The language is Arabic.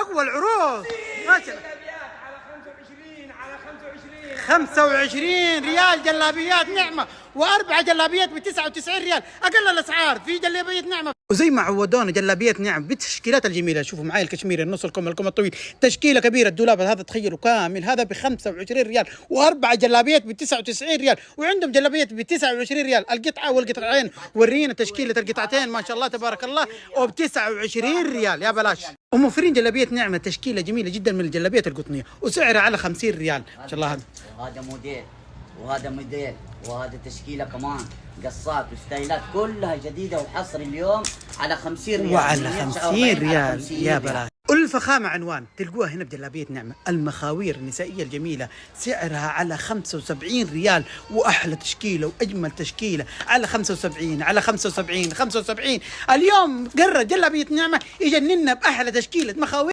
اقوى العروض ما شاء الله. على 25 على 25 25 ريال جلابيات نعمة، واربع جلابيات ب 99 ريال، اقل الاسعار في جلابيات نعمة. وزي ما عودونا جلابيات نعم بالتشكيلات الجميلة. شوفوا معي الكشميري، النص الكم، الكم الطويل، تشكيلة كبيرة. الدولاب هذا تخيلوا كامل هذا ب 25 ريال، واربع جلابيات ب 99 ريال، وعندهم جلابيات ب 29 ريال القطعة والقطعتين. ورينا تشكيلة القطعتين ما شاء الله تبارك الله، وب 29 ريال يا بلاش. وموفرين جلابيات نعمة تشكيلة جميلة جدا من الجلابيات القطنية، وسعرها على 50 ريال ما شاء الله. هذا موديل وهذا موديل وهذا تشكيله كمان، قصات وستايلات كلها جديده وحصر اليوم على 50 ريال، وعلى 50 ريال يا بلاش. الفخامة عنوان تلقوها هنا بجلابية نعمة. المخاوير النسائية الجميلة سعرها على 75 ريال، وأحلى تشكيلة وأجمل تشكيلة على 75 على 75 75. اليوم قرر جلابية نعمة يجننا بأحلى تشكيلة مخاوير.